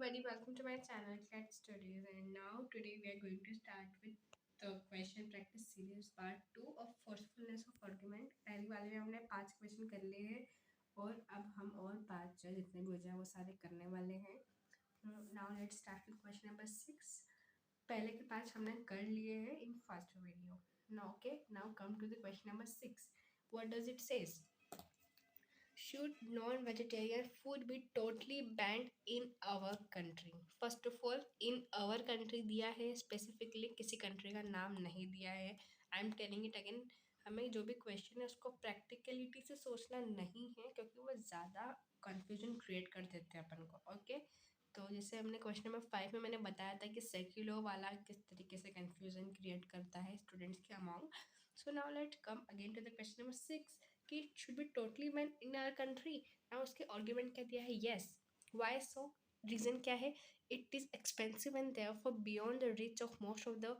everybody, welcome to my channel Cat Studies, and now today we are going to start with the question practice series part 2 of forcefulness of argument. पहली वाले में हमने 5 question कर लिए हैं और अब हम और 5 जो जितने भी हो जाए वो सारे करने वाले हैं. Now let's start with question number 6. पहले के 5 हमने कर लिए हैं in first video. Now come to the question number 6. What does it says? Should non-vegetarian food be totally banned in our country? First of all, in our country दिया है, specifically किसी country का नाम नहीं दिया है. I am telling it again. हमें जो भी क्वेश्चन है उसको प्रैक्टिकलिटी से सोचना नहीं है, क्योंकि वो ज़्यादा कन्फ्यूजन क्रिएट कर देते हैं अपन को. ओके, तो जैसे हमने क्वेश्चन नंबर 5 में मैंने बताया था कि सेक्युलर वाला किस तरीके से कन्फ्यूजन क्रिएट करता है स्टूडेंट्स के among. So now let come again to the question number 6 कि should be totally ban in our country. ना उसके आर्ग्यूमेंट क्या दिया है? येस. वाई सो? रीजन क्या है? It is expensive and therefore beyond the reach of most of the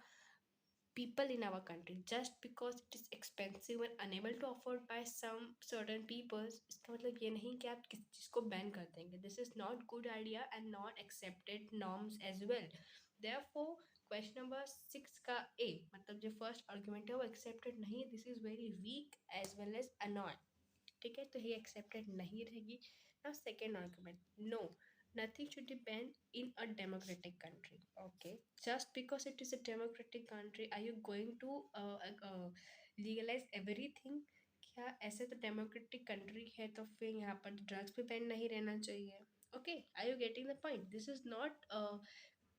people in our country. Just because it is expensive and unable to afford by some certain peoples, इसका मतलब ये नहीं कि आप किस चीज़ को बैन कर देंगे. This is not good idea and not accepted norms as well. Therefore question number 6 का ए मतलब जो फर्स्ट आर्ग्यूमेंट है वो एक्सेप्टेड नहीं है. This is very weak as well as annoy. ठीक है, तो ये एक्सेप्टेड नहीं रहेगी. Now second argument, no, nothing should be banned in a democratic country. Okay, just because it is a democratic country, are you going to legalize everything? क्या ऐसे तो democratic country है तो फिर यहाँ पर ड्रग्स भी बैन नहीं रहना चाहिए? Okay, are you getting the point? This is not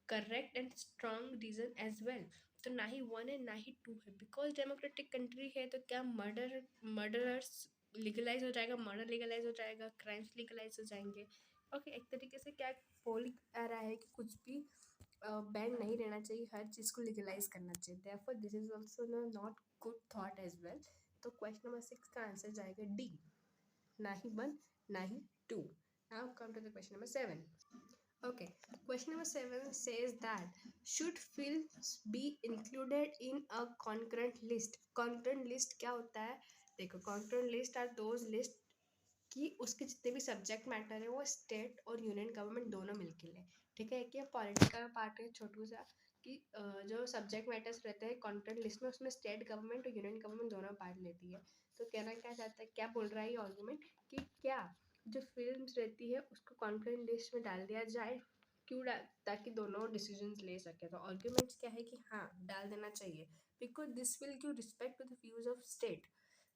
correct and strong reason as well. तो ना ही 1 है ना ही 2 है. बिकॉज डेमोक्रेटिक कंट्री है तो क्या मर्डरर्स लीगलाइज हो जाएगा, मर्डर लीगलाइज हो जाएगा, क्राइम्स लीगलाइज हो जाएंगे? ओके, एक तरीके से क्या पोल आ रहा है कि कुछ भी बैन नहीं रहना चाहिए, हर चीज़ को लीगलाइज करना चाहिए. Therefore this is also not good thought as well. तो क्वेश्चन नंबर 6 का आंसर जाएगा डी, ना ही 1 ना ही 2. Now come to the question number 7. Okay, question number 7 says that should films be included in a concurrent list? Concurrent list क्या होता है? देखो, concurrent list are those list कि उसके जितने भी सब्जेक्ट मैटर है वो स्टेट और यूनियन गवर्नमेंट दोनों मिलके लें. ठीक है, कि पॉलिटिकल पार्ट है छोटू सा कि जो सब्जेक्ट मैटर्स रहते हैं कॉन्करेंट लिस्ट में, उसमें स्टेट गवर्नमेंट और यूनियन गवर्नमेंट दोनों पार्ट लेती है. तो कहना क्या चाहता है, क्या बोल रहा है ये आर्गूमेंट कि क्या जो फिल्म्स रहती है उसको कॉन्करेंट लिस्ट में डाल दिया जाए? क्यों डाल? ताकि दोनों डिसीजंस ले सके. तो आर्गूमेंट्स क्या है कि हाँ, डाल देना चाहिए. Because this will give respect to the views of state.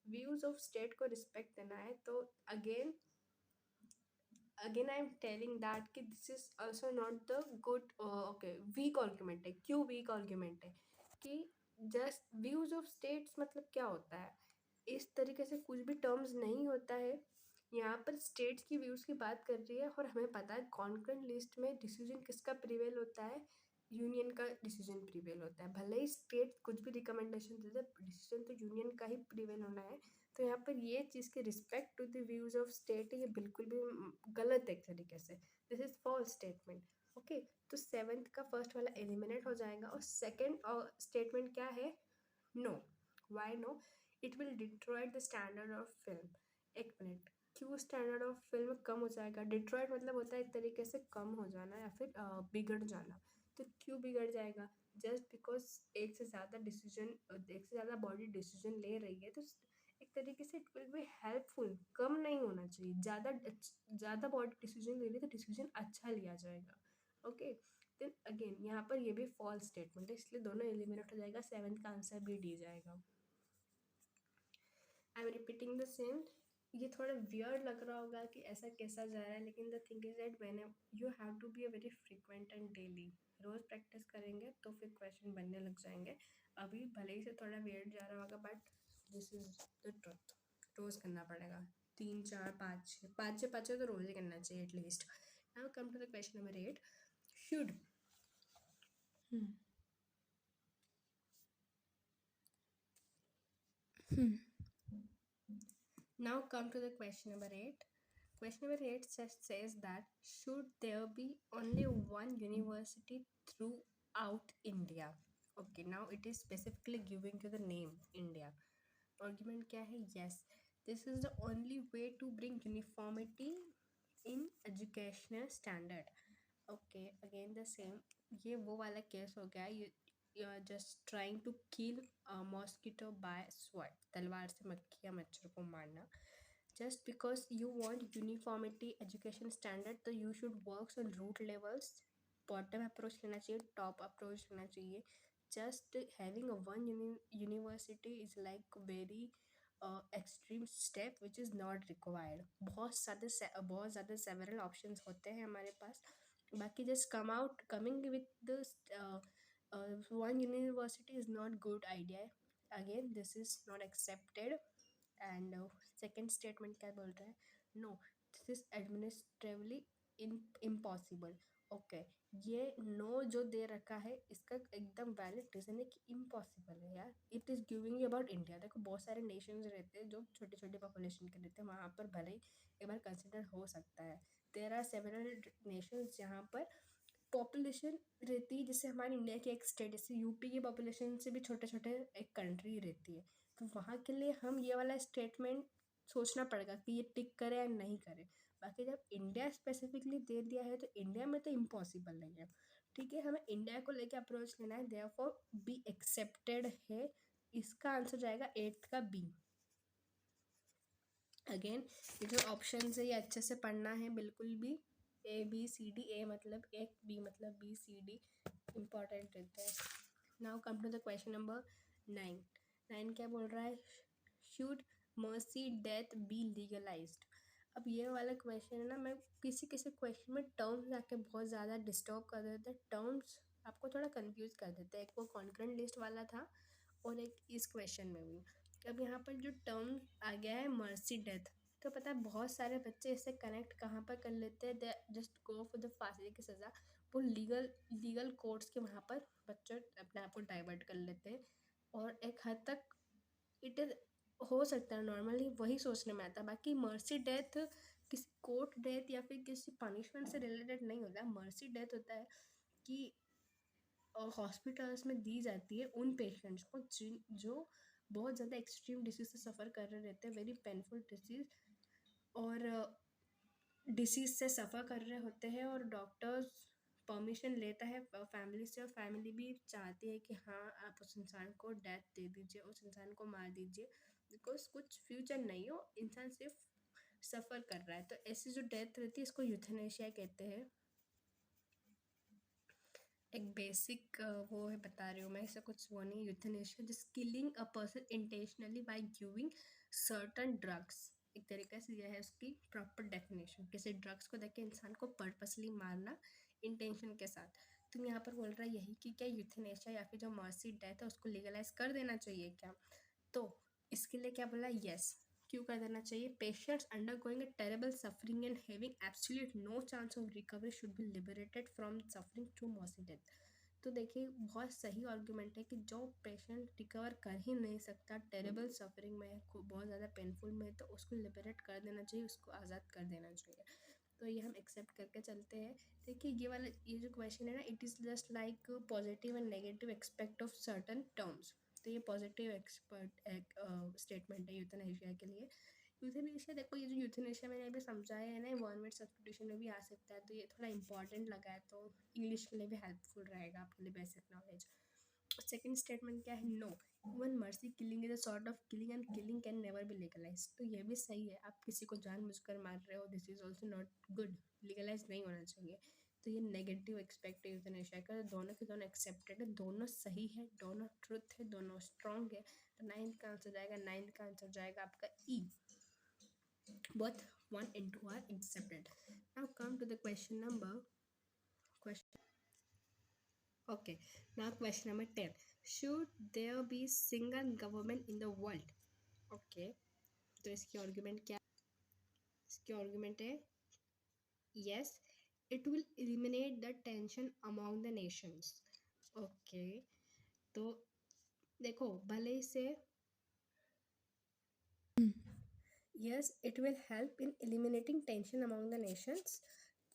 Views of state को रिस्पेक्ट देना है. तो again I am telling that कि this is also not the good. Okay, weak argument है. क्यों वीक आर्ग्यूमेंट है? कि जस्ट व्यूज ऑफ स्टेट्स मतलब क्या होता है? इस तरीके से कुछ भी टर्म्स नहीं होता है. यहाँ पर स्टेट्स की व्यूज़ की बात कर रही है और हमें पता है कॉन्करेंट लिस्ट में डिसीजन किसका प्रिवेल होता है? यूनियन का डिसीजन प्रिवेल होता है. भले ही स्टेट कुछ भी रिकमेंडेशन दे दे, डिसीजन तो यूनियन का ही प्रिवेल होना है. तो यहाँ पर ये चीज़ की respect to the views of state ये बिल्कुल भी गलत है एक तरीके से. This is false statement. Okay, तो 7th का फर्स्ट वाला एलिमिनेट हो जाएगा. और सेकेंड स्टेटमेंट क्या है? No. Why no? It will destroy the standard of film. एक मिनट, क्यों स्टैंडर्ड ऑफ फिल्म कम हो जाएगा? डिट्रॉयट मतलब होता है एक तरीके से कम हो जाना या फिर बिगड़ जाना. तो क्यों बिगड़ जाएगा? जस्ट बिकॉज एक से ज़्यादा डिसीजन, एक से ज़्यादा बॉडी डिसीजन ले रही है तो एक तरीके से इट विल बी हेल्पफुल. कम नहीं होना चाहिए. ज़्यादा बॉडी डिसीजन ले रही है तो डिसीजन अच्छा लिया जाएगा. ओके, देन अगेन यहाँ पर ये भी फॉल्स स्टेटमेंट है, इसलिए दोनों एलिमिनेट हो जाएगा. 7th का आंसर भी डी जाएगा. I am repeating the same. ये थोड़ा वियर्ड लग रहा होगा कि ऐसा कैसा जा रहा है, लेकिन the thing is that when you have to be a very frequent and daily. रोज़ प्रैक्टिस करेंगे तो फिर क्वेश्चन बनने लग जाएंगे. अभी भले ही से थोड़ा वियर्ड जा रहा होगा but this is the truth. रोज़ करना पड़ेगा. 3 4 5 6 5 6 5 तो रोज़ ही करना चाहिए at least. Now come to the question number 8. Should Now come to the question number 8. Question number 8 says that should there be only one university throughout India? Okay, now it is specifically giving you the name India. Argument क्या है? Yes, this is the only way to bring uniformity in educational standard. Okay, again the same, ये वो वाला case हो गया, you are just trying to kill mosquito by swat, तलवार से मक्खी या मच्छर को मारना, just because you want uniformity education standard, तो you should work on root levels, bottom approach लेना चाहिए, टॉप अप्रोच लेना चाहिए. Just having a one university is like very extreme step which is not required. बहुत ज़्यादा several options होते हैं हमारे पास. बाकी just coming with the one university is not good idea. Again, this is not accepted. And second statement क्या बोल रहा है? No, this is administratively impossible. Okay, ये नो जो दे रखा है इसका एकदम वैलिड रीज़न है कि इम्पॉसिबल है यार. It is giving you about India. देखो बहुत सारे नेशंस रहते हैं जो छोटे छोटे पॉपुलेशन के रहते हैं, वहाँ पर भले ही एक बार कंसिडर हो सकता है. देयर आर सेवरल नेशंस जहाँ पर पॉपुलेशन रहती है, जैसे हमारे इंडिया की एक स्टेट, जैसे यूपी की पॉपुलेशन से भी छोटे छोटे एक कंट्री रहती है, तो वहाँ के लिए हम ये वाला स्टेटमेंट सोचना पड़ेगा कि ये टिक करे या नहीं करे. बाकी जब इंडिया स्पेसिफिकली दे दिया है तो इंडिया में तो इम्पॉसिबल नहीं है. ठीक है, हमें इंडिया को लेके अप्रोच लेना है, देयरफॉर बी एक्सेप्टेड है. इसका आंसर जाएगा 8th का बी. अगेन ये जो ऑप्शन है ये अच्छे से पढ़ना है बिल्कुल भी. ए बी सी डी, ए मतलब एक, बी मतलब बी, सी डी इम्पॉर्टेंट रहता है. Now come to the question number 9. 9 क्या बोल रहा है? Should mercy death be legalised. अब ये वाला क्वेश्चन है ना, मैं किसी किसी क्वेश्चन में टर्म्स आके बहुत ज़्यादा डिस्टर्ब कर देते हैं. टर्म्स आपको थोड़ा कंफ्यूज कर देते हैं. एक वो कॉन्करेंट लिस्ट वाला था और एक इस क्वेश्चन में भी. अब यहाँ पर जो टर्म आ गया है मर्सी डेथ, तो पता है बहुत सारे बच्चे इससे कनेक्ट कहाँ पर कर लेते हैं, they just go for the फांसी की सज़ा. वो लीगल कोर्ट्स के वहाँ पर बच्चे अपने आप को डाइवर्ट कर लेते हैं. और एक हद तक इट इज़ हो सकता है नॉर्मली वही सोचने में आता है. बाकी मर्सी डेथ किसी कोर्ट डेथ या फिर किसी पनिशमेंट से रिलेटेड नहीं होता है. मर्सी डेथ होता है कि हॉस्पिटल्स में दी जाती है उन पेशेंट्स को जो बहुत ज़्यादा एक्सट्रीम डिसीज़ से सफ़र कर रहे रहते हैं, वेरी पेनफुल डिसीज़, और डिसीज़ से सफ़र कर रहे होते हैं, और डॉक्टर्स परमिशन लेता है फैमिली से, और फैमिली भी चाहती है कि हाँ आप उस इंसान को डेथ दे दीजिए, उस इंसान को मार दीजिए, बिकॉज कुछ फ्यूचर नहीं हो, इंसान सिर्फ सफ़र कर रहा है. तो ऐसी जो डेथ रहती है इसको यूथेनेशिया कहते हैं. एक बेसिक वो है बता रही हूँ मैं, ऐसा कुछ वो नहीं. Euthanasia just killing a person intentionally by giving certain drugs. एक तरीके से यह है उसकी प्रॉपर डेफिनेशन. किसी ड्रग्स को देख के इंसान को पर्पसली मारना इंटेंशन के साथ. तुम यहाँ पर बोल रहा है यही कि क्या यूथेनेशिया या फिर जो मर्सी डेथ है उसको लीगलाइज कर देना चाहिए क्या? तो इसके लिए क्या बोला? यस. क्यों कर देना चाहिए? Patients undergoing a terrible suffering and having absolute no chance of recovery should be liberated from suffering through mercy death. तो देखिए बहुत सही आर्गूमेंट है कि जो पेशेंट रिकवर कर ही नहीं सकता, टेरेबल सफरिंग में है, बहुत ज़्यादा पेनफुल में है, तो उसको लिबरेट कर देना चाहिए, उसको आज़ाद कर देना चाहिए. तो ये हम एक्सेप्ट करके चलते हैं. देखिए ये जो क्वेश्चन है ना, it is just like positive and negative expect of certain terms. तो ये पॉजिटिव स्टेटमेंट है यूथेनेशिया के लिए. यूथेनेशिया देखो, ये जो यूथेनेशिया मैंने अभी समझाया है ना, वन वर्ड सब्स्टिट्यूशन में भी आ सकता है, तो ये थोड़ा इंपॉर्टेंट लगा है, तो इंग्लिश के लिए भी हेल्पफुल रहेगा आपके लिए बेसिक नॉलेज. सेकंड स्टेटमेंट क्या है? No even mercy killing is a sort of killing and killing can never be legalise. तो ये भी सही है, आप किसी को जानबूझकर मार रहे हो, this is also not good, legalise नहीं होना चाहिए. तो ये नेगेटिव एक्सपेक्ट है यूथेनेशिया का. दोनों के दोनों एक्सेप्टेड है, दोनों सही है, दोनों ट्रुथ है, दोनों स्ट्रॉन्ग है. तो 9th का आंसर जाएगा, 9th का आंसर जाएगा आपका ई. Both 1 and 2 are accepted. Now come to the question. Okay, now question number 10. Should there be single government in the world? Okay, तो इसकी आर्गुमेंट क्या? इसकी आर्गुमेंट है yes, it will eliminate the tension among the nations. Okay, तो देखो भले से yes, it will help in eliminating tension among the nations.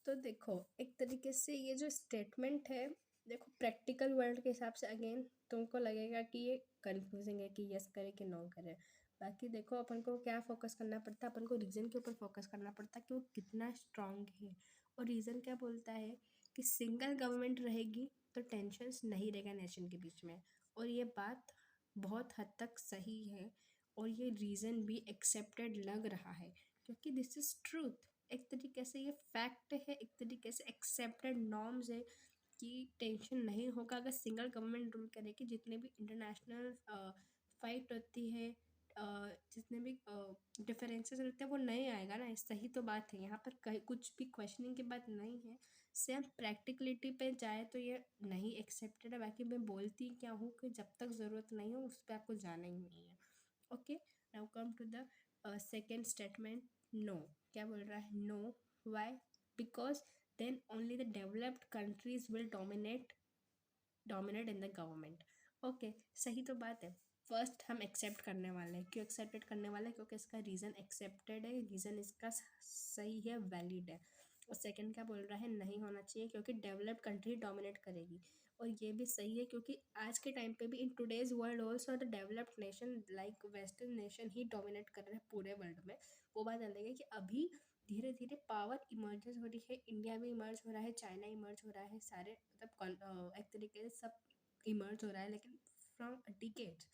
तो देखो एक तरीके से ये जो स्टेटमेंट है, देखो प्रैक्टिकल वर्ल्ड के हिसाब से अगेन तुमको लगेगा कि ये कंफ्यूजिंग है कि यस करे कि नो करे. बाकी देखो अपन को क्या फोकस करना पड़ता है, अपन को रीज़न के ऊपर फोकस करना पड़ता है कि वो कितना स्ट्रांग है. और रीज़न क्या बोलता है कि सिंगल गवर्नमेंट रहेगी तो टेंशन्स नहीं रहेगा नेशन के बीच में। और ये बात बहुत हद तक सही है और ये रीज़न भी एक्सेप्टेड लग रहा है, क्योंकि दिस इज़ ट्रूथ। एक तरीके से ये फैक्ट है, एक तरीके से एक्सेप्टेड नॉर्म्स है कि टेंशन नहीं होगा अगर सिंगल गवर्नमेंट रूल करेगी। जितने भी इंटरनेशनल फाइट होती है, जितने भी डिफरेंसेस रहते हैं, वो नहीं आएगा ना। सही तो बात है, यहाँ पर कहीं कुछ भी क्वेश्चनिंग की बात नहीं है। सेम प्रैक्टिकलिटी पे जाए तो ये नहीं एक्सेप्टेड है। बाकी मैं बोलती क्या हूँ कि जब तक ज़रूरत नहीं हो उस पर आपको जाना ही नहीं है। Okay, now come to the second statement, no. क्या बोल रहा है? No. Why? Because then only the developed countries will dominate in the government. Okay, सही तो बात है। फर्स्ट हम एक्सेप्ट करने वाले हैं। क्यों एक्सेप्टेड करने वाले हैं? क्योंकि इसका रीज़न एक्सेप्टेड है, रीज़न इसका सही है, वैलिड है। और सेकंड क्या बोल रहा है? नहीं होना चाहिए क्योंकि डेवलप्ड कंट्री डोमिनेट करेगी। और ये भी सही है क्योंकि आज के टाइम पे भी in today's world also the developed nation like western nation he dominate कर रहे हैं पूरे वर्ल्ड में। वो बात अलग है कि अभी धीरे धीरे पावर इमर्जेस हो रही है। इंडिया भी इमर्ज हो रहा है, चाइना इमर्ज हो रहा है, सारे मतलब एक तरीके से सब इमर्ज हो रहा है। लेकिन from decades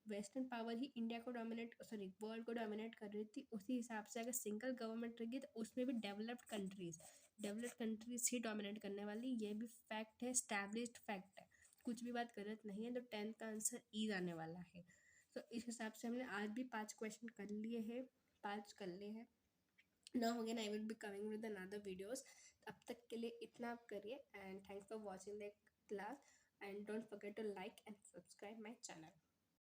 western power he India को डोमिनेट, सॉरी, वर्ल्ड को डोमिनेट कर रही थी। उसी हिसाब से अगर सिंगल गवर्नमेंट रहेगी तो उसमें भी डेवलप्ड कंट्रीज ही डोमिनेट करने वाली। ये भी फैक्ट है, स्टैब्लिश्ड फैक्ट है, कुछ भी बात गलत नहीं है। तो 10th का आंसर ई आने वाला है। तो इस हिसाब से हमने आज भी 5 क्वेश्चन कर लिए हैं, 5 कर लिए हैं। Now again I will be coming with another videos. अब तक के लिए इतना आप करिए and thanks for watching the class and don't forget to like and subscribe my channel.